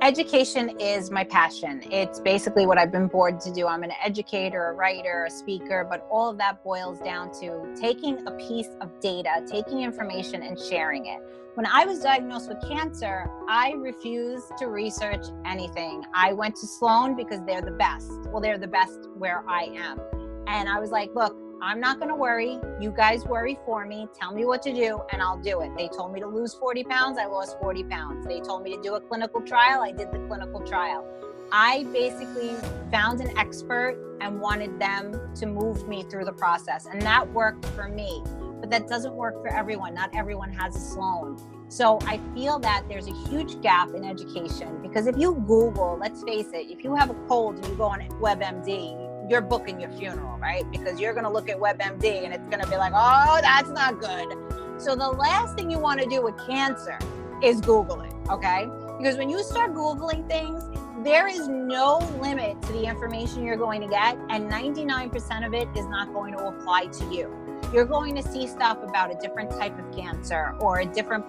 Education is my passion. It's basically what I've been born to do. I'm an educator, a writer, a speaker, but all of that boils down to taking a piece of data, taking information and sharing it. When I was diagnosed with cancer, I refused to research anything. I went to Sloan because they're the best. Well, they're the best where I am. And I was like, look, I'm not going to worry. You guys worry for me. Tell me what to do and I'll do it. They told me to lose 40 pounds. I lost 40 pounds. They told me to do a clinical trial. I did the clinical trial. I basically found an expert and wanted them to move me through the process. And that worked for me, but that doesn't work for everyone. Not everyone has a Sloan. So I feel that there's a huge gap in education because if you Google, let's face it, if you have a cold and you go on WebMD, you're booking your funeral, right? Because you're going to look at WebMD and it's going to be like, oh, that's not good. So the last thing you want to do with cancer is Google it, okay? Because when you start Googling things, there is no limit to the information you're going to get, and 99% of it is not going to apply to you. You're going to see stuff about a different type of cancer or a different,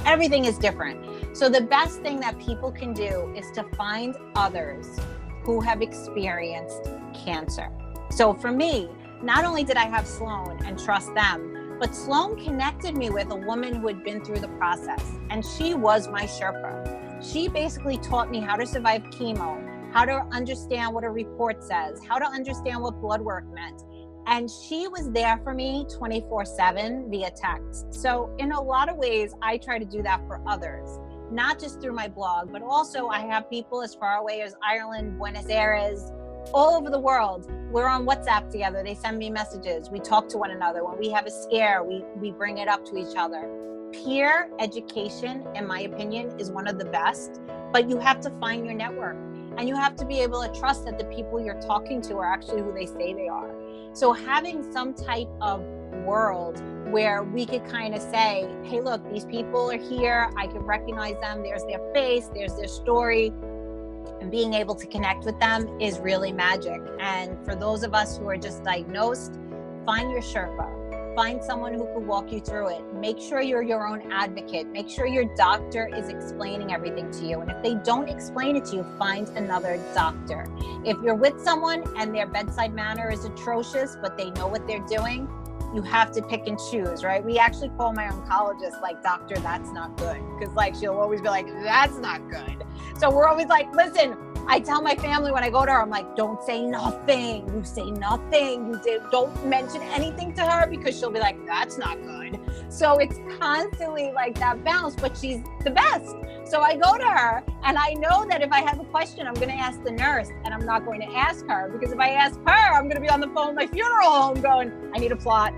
everything is different. So the best thing that people can do is to find others who have experienced cancer. So for me, not only did I have Sloan and trust them, but Sloan connected me with a woman who had been through the process, and she was my Sherpa. She basically taught me how to survive chemo, how to understand what a report says, how to understand what blood work meant. And she was there for me 24/7 via text. So in a lot of ways, I try to do that for others. Not just through my blog, but also I have people as far away as Ireland, Buenos Aires, all over the world. We're on WhatsApp together. They send me messages. We talk to one another. When we have a scare, we bring it up to each other. Peer education, in my opinion, is one of the best, but you have to find your network and you have to be able to trust that the people you're talking to are actually who they say they are. So having some type of world where we could kind of say, hey, look, these people are here. I can recognize them. There's their face, there's their story. And being able to connect with them is really magic. And for those of us who are just diagnosed, find your Sherpa. Find someone who can walk you through it. Make sure you're your own advocate. Make sure your doctor is explaining everything to you. And if they don't explain it to you, find another doctor. If you're with someone and their bedside manner is atrocious, but they know what they're doing, you have to pick and choose, right? We actually call my oncologist like, doctor, that's not good. Because like, she'll always be like, that's not good. So we're always like, listen, I tell my family when I go to her, I'm like, don't say nothing. You say nothing. Don't mention anything to her because she'll be like, that's not good. So it's constantly like that balance, but she's the best. So I go to her and I know that if I have a question, I'm going to ask the nurse and I'm not going to ask her because if I ask her, I'm going to be on the phone with my funeral home going, I need a plot.